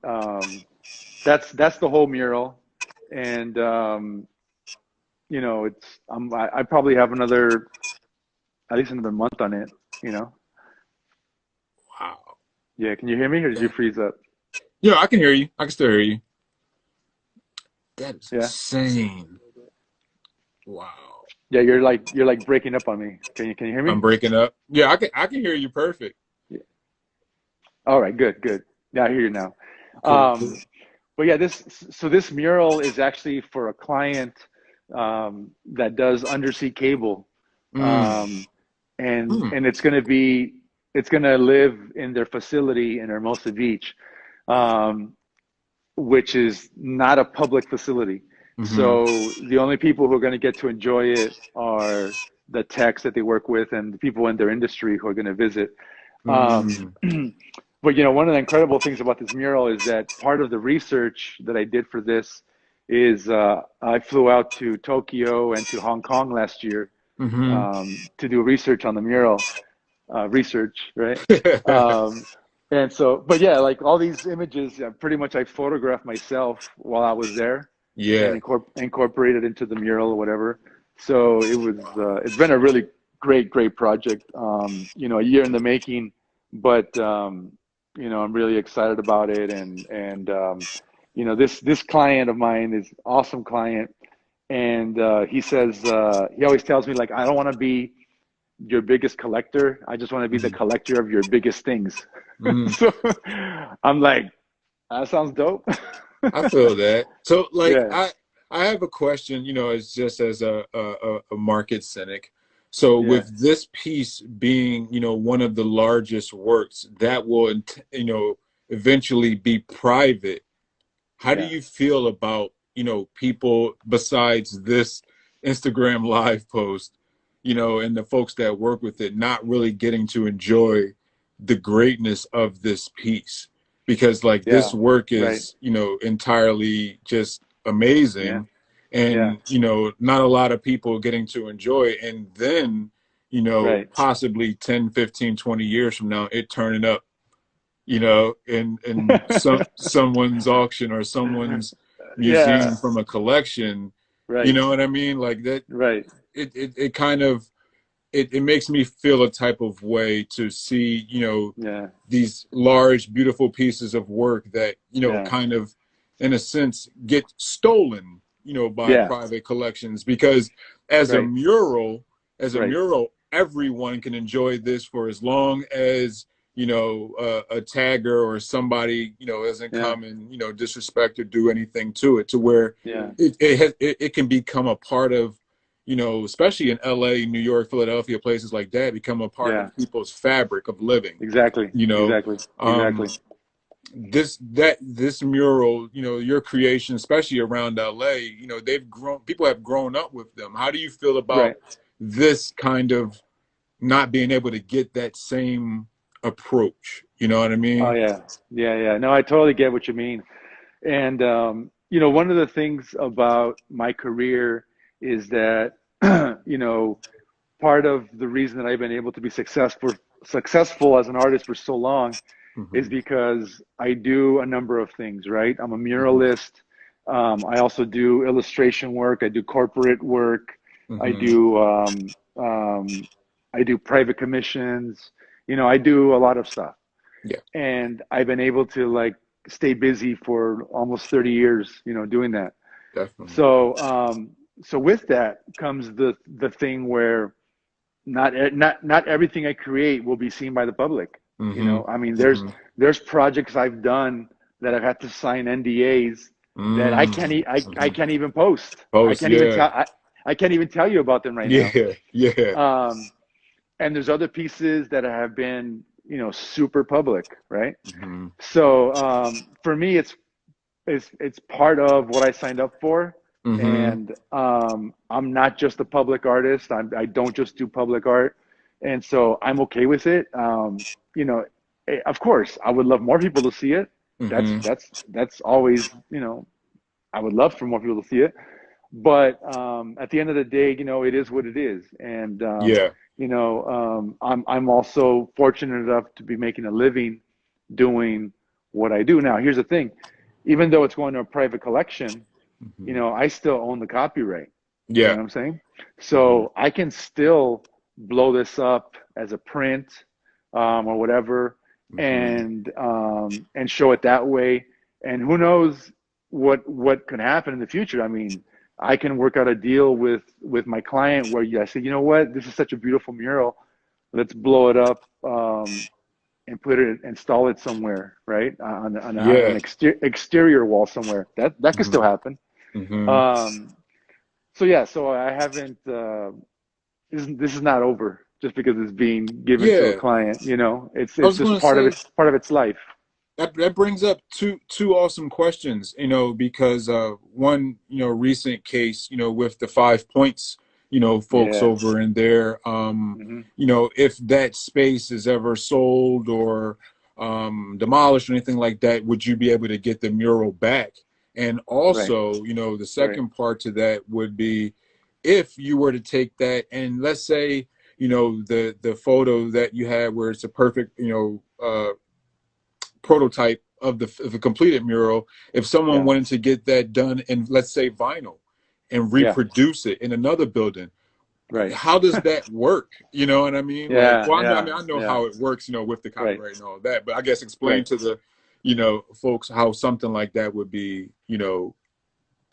that's the whole mural, and you know, I probably have another at least another month on it. You know, Wow. yeah. Can you hear me, or did you That, freeze up? yeah, I can hear you. I can still hear you. That is Yeah, insane. Wow. yeah. You're like breaking up on me. Can you hear I'm me? breaking up. Yeah, I can hear you perfect. Yeah. All right, good, good. Yeah, I hear you now. Cool, cool. But yeah, this mural is actually for a client that does undersea cable, Mm, um, mm, and it's gonna live in their facility in Hermosa Beach, um, which is not a public facility. mm-hmm, So the only people who are going to get to enjoy it are the techs that they work with and the people in their industry who are going to visit. Um, mm, but you know, one of the incredible things about this mural is that part of the research that I did for this is I flew out to Tokyo and to Hong Kong last year mm-hmm. to do research on the mural. Research, right? Um, and so, but yeah, like all these images, pretty much I photographed myself while I was there and Yeah. incorporated into the mural or whatever. So it's been a really great project. You know, a year in the making, but you know, I'm really excited about it. And you know, this client of mine is awesome client, and he says he always tells me like I don't want to be your biggest collector. I just want to be the collector of your biggest things. Mm. So I'm like, that sounds dope. I feel that. So, like, Yeah, I have a question. As just as a market cynic. So, yeah, with this piece being, one of the largest works that will, eventually be private, how do yeah, you feel about, people besides this Instagram live post, and the folks that work with it not really getting to enjoy the greatness of this piece? Because like yeah. this work Right. is, entirely just Yeah, amazing, yeah. and, not a lot of people getting to enjoy it. And then, Right. possibly 10, 15, 20 years from now, it turning up, in someone's auction or someone's Yeah. museum from a collection. You Right. know what I mean? Like that, Right. it kind of, it makes me feel a type of way to see, Yeah. these large, beautiful pieces of work that, Yeah. kind of, in a sense, get stolen, by Yeah. private collections. Because as a Right. mural, Right. everyone can enjoy this for as long as, a tagger or somebody, doesn't Yeah. come and, disrespect or do anything to it, to where Yeah. it can become a part of, especially in LA, New York, Philadelphia, places like that, become a part Yeah. of people's fabric of living. Exactly. You know, Exactly. um, Exactly. this mural, your creation, especially around LA, they've grown. People have grown up with them. How do you feel about Right. this kind of not being able to get that same approach? You know what I Oh mean? yeah. Yeah. Yeah. No, I totally get what you mean. And one of the things about my career is that part of the reason that I've been able to be successful as an artist for so long is Hmm. because I do a number of things, right? I'm a Hmm. muralist. I also do illustration work. I do corporate work. I Hmm. do I do private commissions. I do a lot of stuff, Yeah, and I've been able to like stay busy for almost 30 years, doing that. definitely. So with that comes the thing where not everything I create will be seen by the public. Hmm. I mean, Hmm. there's projects I've done that I've had to sign NDAs that I Hmm. can't even post. Post, yeah, I can't even tell you about them right now. yeah, yeah. Um, and there's other pieces that have been, super public, right? Hmm. So for me, it's part of what I signed up for. Hmm. And I'm not just a public artist. I don't just do public art, and so I'm okay with it. You know, of course, I would love more people to see it. That's Hmm. that's that's always, I would love for more people to see it. But at the end of the day, it is what it is. And Yeah. I'm also fortunate enough to be making a living doing what I do. Now, here's the thing: even though it's going to a private collection, Hmm. I still own the copyright. You know Yeah. what I'm saying? Hmm. So I can still blow this up as a print or whatever, Hmm. and show it that way. And who knows what could happen in the future? I mean, I can work out a deal with my client where I say, you know what, this is such a beautiful mural. Let's blow it up and install it somewhere, right? On an Yeah. exterior wall somewhere. That could still Hmm. happen. Hmm. Um, so yeah, so I haven't. This is not over just because it's being given to a Yeah. client. It's I it's was just going to say part of its life. that brings up two awesome questions, because one, recent case, with the 5 Points, folks Yeah. over in there, Hmm. if that space is ever sold or demolished or anything like that, would you be able to get the mural back? And Right. also, the Right. second part to that would be, if you were to take that and let's say, the photo that you had where it's a perfect, prototype of the completed mural, if someone Yeah. wanted to get that done in, let's say, vinyl, and Yeah. reproduce it in another building, Right. how does that work? You know what I mean? Like, Yeah. well, Yeah. I know Yeah. how it works, with the Right. copyright and all that, but I guess explain Right. to the, folks how something like that would be,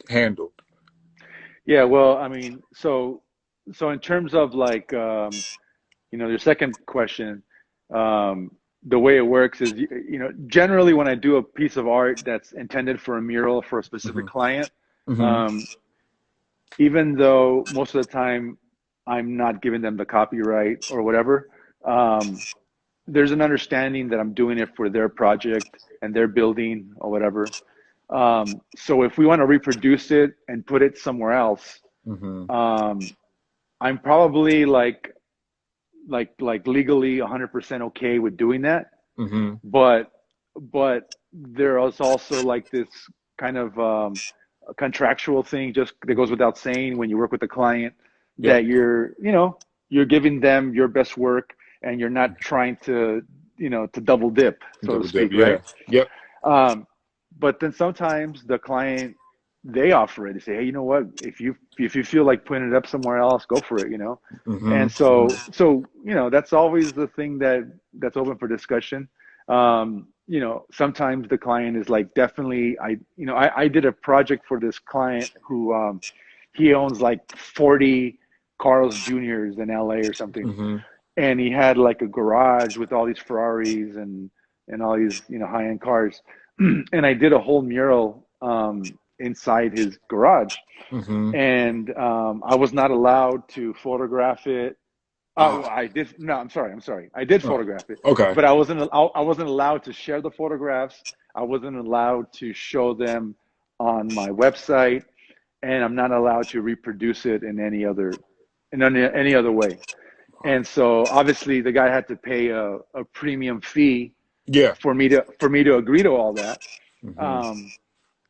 handled. Yeah. Well, I mean, so in terms of like your second question, the way it works is, generally when I do a piece of art that's intended for a mural for a specific client, even though most of the time I'm not giving them the copyright or whatever, there's an understanding that I'm doing it for their project and their building or whatever. So if we want to reproduce it and put it somewhere else, I'm probably like legally 100% okay with doing that. But there is also like this kind of a contractual thing just that goes without saying when you work with a client, that you're giving them your best work and you're not trying to double dip, so to speak, right? But then sometimes the client, they offer it. They say, hey, you know what? If you feel like putting it up somewhere else, go for it, And so that's always the thing that's open for discussion. Sometimes the client is like, definitely, I did a project for this client who he owns like 40 Carl's Juniors in LA or something. And he had like a garage with all these Ferraris and all these, high-end cars. And I did a whole mural inside his garage. And I was not allowed to photograph it. I did. No, I'm sorry. I did photograph it. Okay. But I wasn't allowed to share the photographs. I wasn't allowed to show them on my website, and I'm not allowed to reproduce it in any other way. And so obviously the guy had to pay a premium fee for me to agree to all that.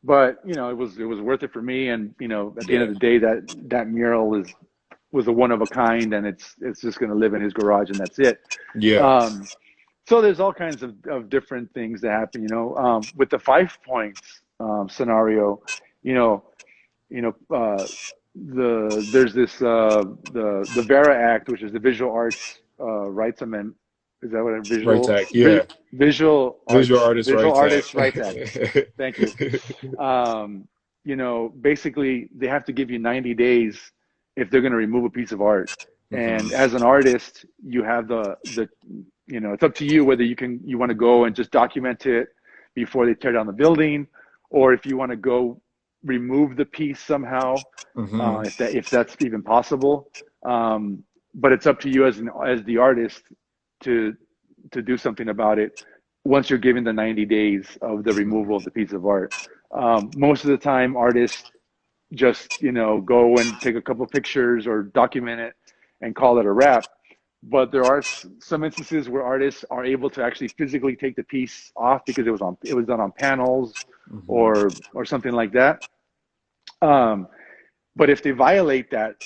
But it was worth it for me. And at the end of the day, that mural was a one of a kind, and it's just going to live in his garage, and that's it. So there's all kinds of different things that happen. With the 5 points scenario, there's this the VERA Act, which is the Visual Arts Rights Amendment. Is that what a visual? Rights Act, yeah. Visual Artists Rights Act. Thank you. Basically, they have to give you 90 days if they're going to remove a piece of art. And as an artist, you have the it's up to you whether you want to go and just document it before they tear down the building, or if you want to go remove the piece somehow, if that's even possible. But it's up to you as the artist to do something about it once you're given the 90 days of the removal of the piece of art. Most of the time, artists just go and take a couple pictures or document it and call it a wrap. But there are some instances where artists are able to actually physically take the piece off because it was done on panels or something like that. But if they violate that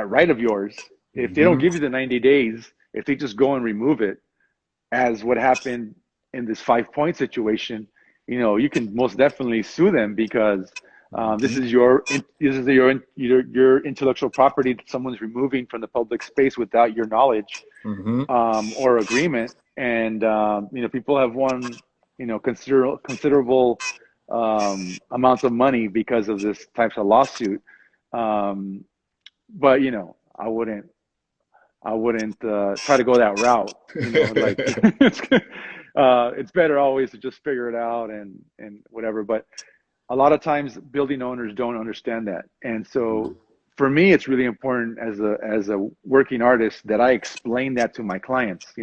right of yours, if they don't give you the 90 days, if they just go and remove it, as what happened in this 5 point situation, you can most definitely sue them because this is your intellectual property that someone's removing from the public space without your knowledge or agreement. And people have won considerable amounts of money because of this types of lawsuit. But I wouldn't try to go that route. It's better always to just figure it out and whatever. But a lot of times building owners don't understand that. And so for me, it's really important as a working artist that I explain that to my clients,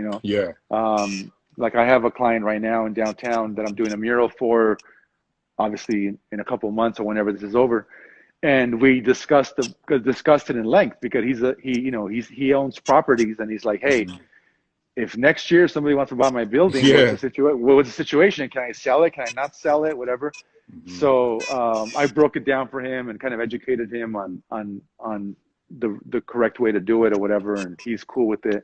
like I have a client right now in downtown that I'm doing a mural for, obviously in a couple of months or whenever this is over. And we discussed it in length because he owns properties, and he's like, hey, if next year somebody wants to buy my building, what's the situation? Can I sell it? Can I not sell it? Whatever. So I broke it down for him and kind of educated him on the correct way to do it or whatever, and he's cool with it.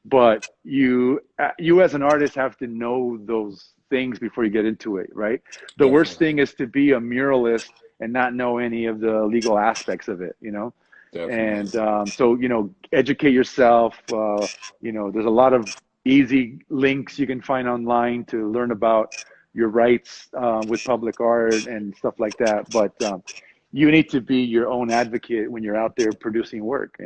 But you as an artist have to know those things before you get into it, right? The worst thing is to be a muralist and not know any of the legal aspects of it, And so, educate yourself. There's a lot of easy links you can find online to learn about your rights with public art and stuff like that. But you need to be your own advocate when you're out there producing work,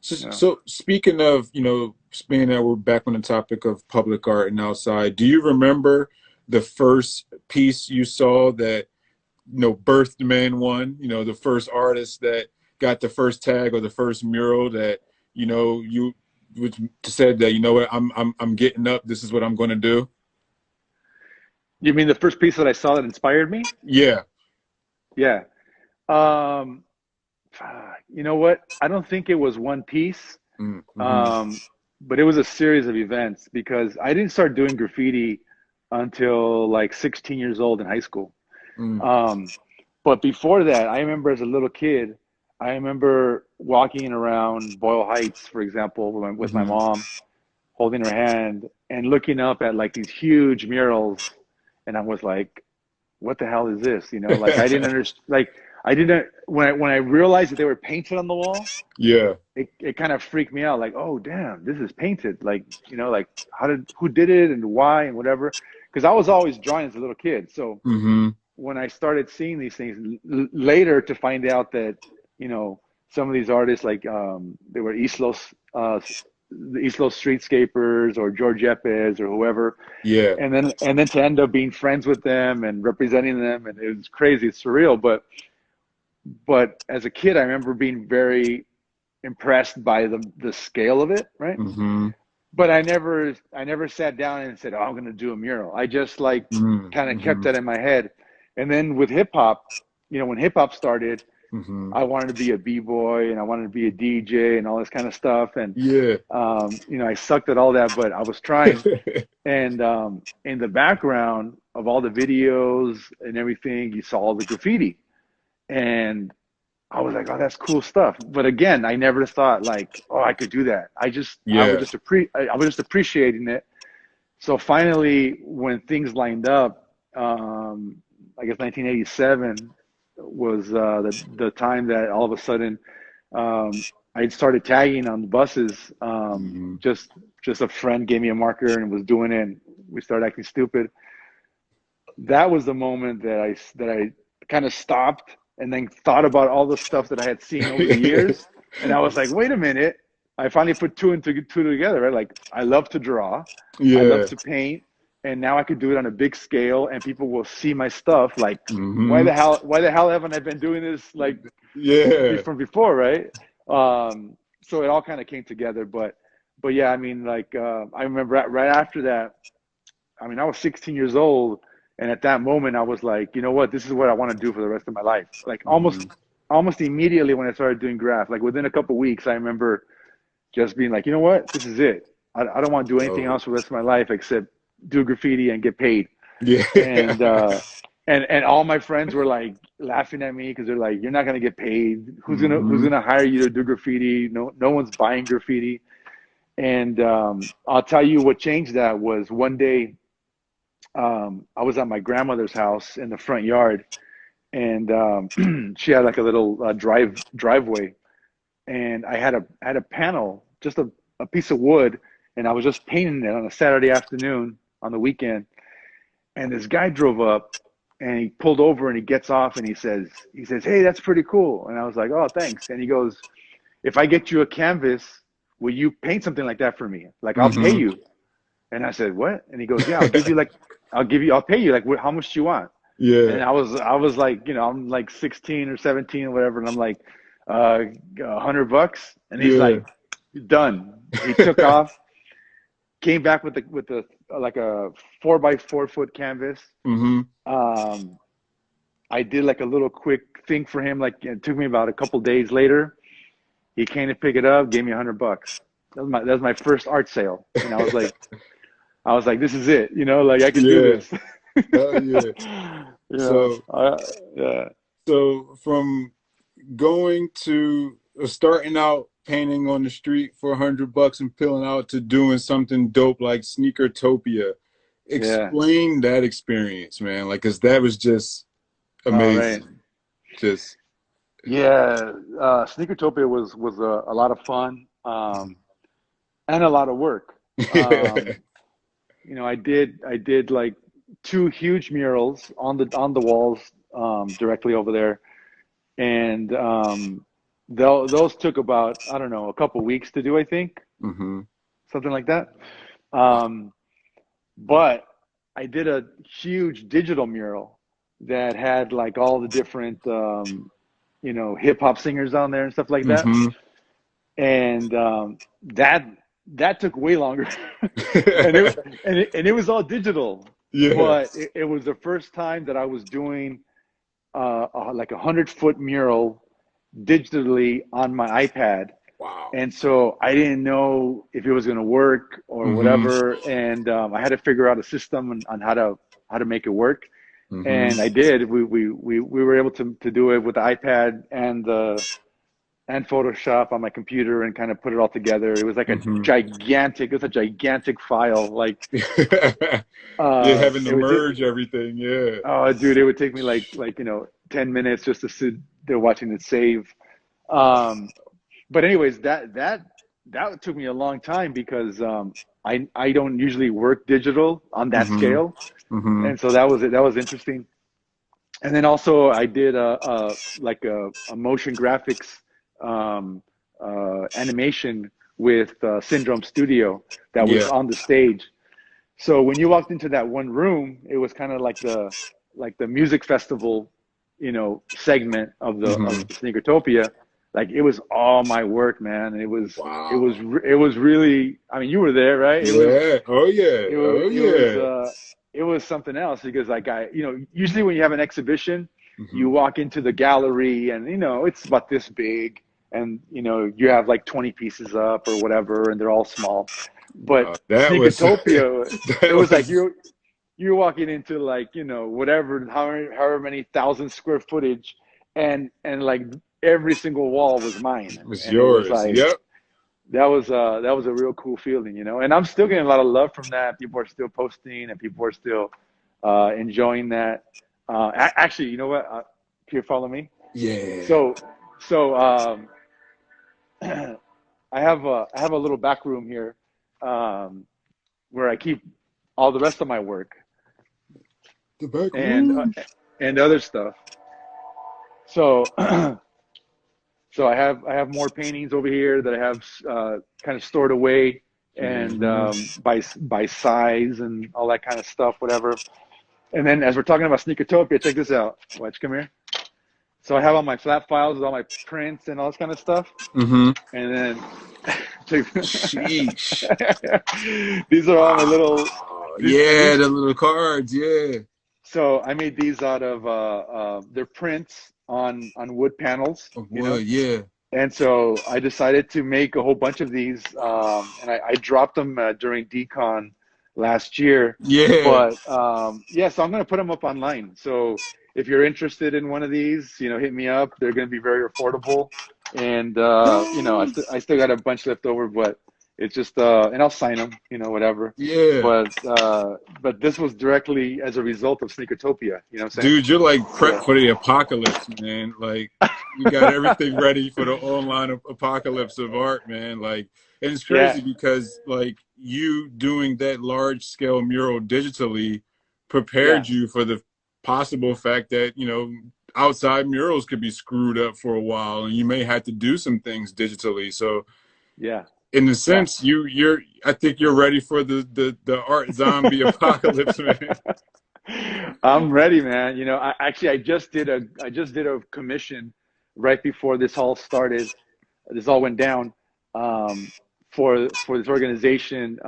So, you know. so speaking of, being that we're back on the topic of public art and outside, do you remember the first piece you saw that, birthed Man One? The first artist that got the first tag or the first mural that, you which said that, what, I'm getting up. This is what I'm going to do. You mean the first piece that I saw that inspired me? Yeah. Yeah. Um, you know what? I don't think it was one piece, Mm-hmm. um, but it was a series of events because I didn't start doing graffiti until like 16 years old in high school. Mm. Um, but before that, I remember as a little kid, I remember walking around Boyle Heights, for example, with my Mm-hmm. mom, holding her hand and looking up at like these huge murals, and I was like, what the hell is this? Like I didn't understand. Like I didn't when I realized that they were painted on the wall, Yeah. it kind of freaked me out. Like, oh damn, this is painted. Like like who did it and why and whatever. Because I was always drawing as a little kid. So Mm-hmm. when I started seeing these things later to find out that you know some of these artists like they were the Islos streetscapers or George Yepes or whoever, Yeah. and then to end up being friends with them and representing them, and it was crazy, it's surreal. But as a kid, I remember being very impressed by the scale of it, right? Mm-hmm. But I never sat down and said, "Oh, I'm going to do a mural." I just like kind of kept Mm-hmm. that in my head. And then with hip hop, when hip hop started, Mm-hmm. I wanted to be a b-boy and I wanted to be a DJ and all this kind of stuff. And Yeah. I sucked at all that, but I was trying. And in the background of all the videos and everything, you saw all the graffiti. And I was like, oh, that's cool stuff. But again, I never thought like, oh, I could do that. Yeah. I was just appreciating it. So finally, when things lined up, I guess 1987 was the time that all of a sudden I started tagging on the buses. Mm-hmm. Just a friend gave me a marker and was doing it, and we started acting stupid. That was the moment that I kind of stopped and then thought about all the stuff that I had seen over the years, and I was like, wait a minute. I finally put two together, right? Like I love to draw, I love Yeah. to paint, and now I could do it on a big scale, and people will see my stuff. Like, Mm-hmm. why the hell haven't I been doing this like Yeah. from before, right? So it all kind of came together, but yeah, I mean, like I remember right after that. I mean, I was 16 years old, and at that moment, I was like, you know what, this is what I want to do for the rest of my life. Like Mm-hmm. almost immediately when I started doing graph, like within a couple of weeks, I remember just being like, you know what, this is it. I don't want to do anything Oh. else for the rest of my life except do graffiti and get paid. Yeah. And and all my friends were like laughing at me because they're like, you're not gonna get paid. Who's Mm-hmm. gonna hire you to do graffiti? No one's buying graffiti. And I'll tell you what changed that was one day I was at my grandmother's house in the front yard, and she had like a little driveway, and I had a panel, just a piece of wood, and I was just painting it on a Saturday afternoon on the weekend, and this guy drove up, and he pulled over, and he gets off, and he says, "Hey, that's pretty cool," and I was like, "Oh, thanks," and he goes, "If I get you a canvas, will you paint something like that for me? Like I'll pay Mm-hmm. you." And I said, "What?" And he goes, "Yeah, I'll pay you like how much do you want?" Yeah. And I was like, I'm like 16 or 17 or whatever, and I'm like, uh, $100. And he's Yeah. like, done. He took off, came back with the like a 4 by 4 foot canvas. Mm-hmm. Um, I did like a little quick thing for him. Like it took me about a couple days later. He came to pick it up, gave me $100. That was my first art sale, and I was like, this is it. Like I can do Yeah. this. Hell yeah. So, Yeah. so from going to starting out painting on the street for $100 and peeling out to doing something dope like Sneakertopia, Yeah. explain that experience, man. Like, cause that was just All right. amazing. Just Yeah. Sneakertopia was a lot of fun, and a lot of work. Um, I did like two huge murals on the walls directly over there, and those took about, I don't know, a couple weeks to do, I think, Mm-hmm. something like that. Um, but I did a huge digital mural that had like all the different, you know, hip hop singers on there and stuff like that. Mm-hmm. And that took way longer, and it was all digital. Yeah. But it was the first time that I was doing like 100-foot mural digitally on my iPad. Wow. And so I didn't know if it was going to work or Mm-hmm. whatever, and I had to figure out a system on how to make it work. Mm-hmm. And I did. We were able to do it with the iPad and Photoshop on my computer and kind of put it all together. It was like Mm-hmm. it was a gigantic file. Like Yeah, having to it was merge everything. Yeah. oh dude, it would take me like 10 minutes just to sit there watching it save. Um, but anyways, that took me a long time because I don't usually work digital on that Mm-hmm. scale, Mm-hmm. and so that was interesting. And then also I did a motion graphics animation with Syndrome Studio that was Yeah. on the stage. So when you walked into that one room, it was kind of like the music festival, you know, segment of the Mm-hmm. Sneakertopia. Like it was all my work, man. And Wow. it was really. I mean, you were there, right? Yeah. Oh yeah. Oh yeah. It was something else because like you know, usually when you have an exhibition, Mm-hmm. you walk into the gallery and you know it's about this big, and you know you have like 20 pieces up or whatever, and they're all small. But That was Sneakertopia, it that was like was you're walking into like you know whatever however many thousand square footage, and like every single wall was mine, was and it was yours. like Yep. that was a real cool feeling, you know. And I'm still getting a lot of love from that. People are still posting, and people are still enjoying that. Actually, you know what? Here, follow me. Yeah. So, so I have a little back room here um, where I keep all the rest of my work The back and room. other stuff. So so I have more paintings over here that I have kind of stored away and Mm-hmm. by size and all that kind of stuff, whatever. And then as we're talking about Sneakertopia, check this out. Watch, come here. So I have all my flat files with all my prints and all this kind of stuff. Mm-hmm. And then check, Sheesh. these are all my little Wow. Yeah, these. the little cards. Yeah. So I made these out of they're prints on wood panels, Of you know. wood. Yeah. And so I decided to make a whole bunch of these, and I dropped them during DCon last year. Yeah. But yeah, so I'm going to put them up online. So if you're interested in one of these, you know, hit me up. They're going to be very affordable, and you know, I still got a bunch left over, but it's just and I'll sign them, you know, whatever. Yeah. But this was directly as a result of Sneakertopia. You know what I'm saying? Dude, you're like prep So for the apocalypse, man. Like you got everything ready for the online apocalypse of art, man. Like, and it's yeah, crazy because like you doing that large scale mural digitally yeah, prepared you for the possible fact that, you know, outside murals could be screwed up for a while and you may have to do some things digitally. So yeah, in a yeah. sense, you're I think you're ready for the art zombie apocalypse, man. I'm ready, man. You know, I just did a commission right before this all started. This all went down for this organization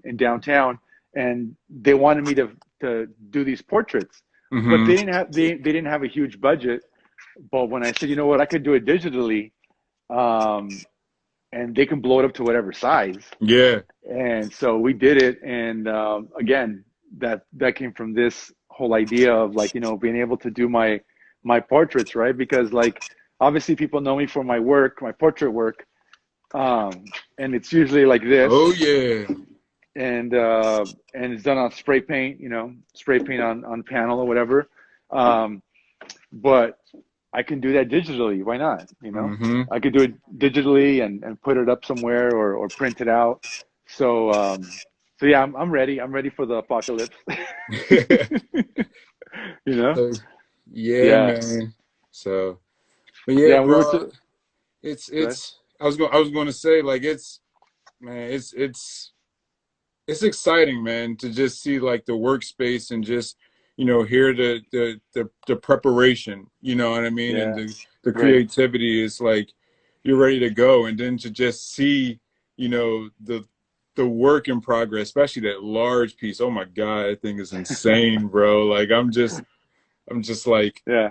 in downtown, and they wanted me to do these portraits, but Hmm. they didn't have a huge budget. But when I said, you know what, I could do it digitally, um, and they can blow it up to whatever size. Yeah. And so we did it, and again, that came from this whole idea of like you know being able to do my portraits, right? Because like obviously people know me for my work, my portrait work, and it's usually like Oh this, yeah. and it's done on spray paint, you know, spray paint on panel or whatever. Um, but I can do that digitally. Why not? You know, Hmm. I could do it digitally and put it up somewhere or print it out. So so yeah, I'm ready. I'm ready for the apocalypse. You know? So, yeah, Yeah. man. So, but yeah, Yeah, we were bro. Good. I was going to say, like, it's, man, it's exciting, man, to just see like the workspace and just, hear the preparation, you know what I mean, and Yeah. the Great. creativity is like you're ready to go, and then to just see, the work in progress, especially that large piece. Oh my God, that thing is insane, bro. Like I'm Yeah.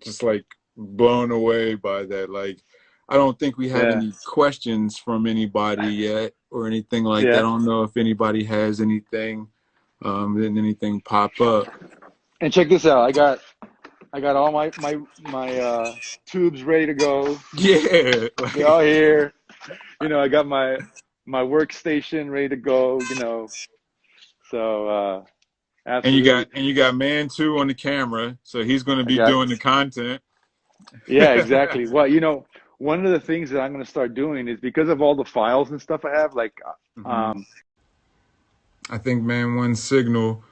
just like blown away by that. Like, I don't think we have Yeah. any questions from anybody yet or anything like that. I Yeah. don't know if anybody has anything, didn't anything pop up. And check this out. I got all my tubes ready to go. Yeah, They're all like, here. I got my workstation ready to go. So absolutely. and you got man two on the camera, so he's going to I be got doing the content. Yeah, exactly. Well, one of the things that I'm going to start doing is because of all the files and stuff I have, like, Hmm. um, I think man one signal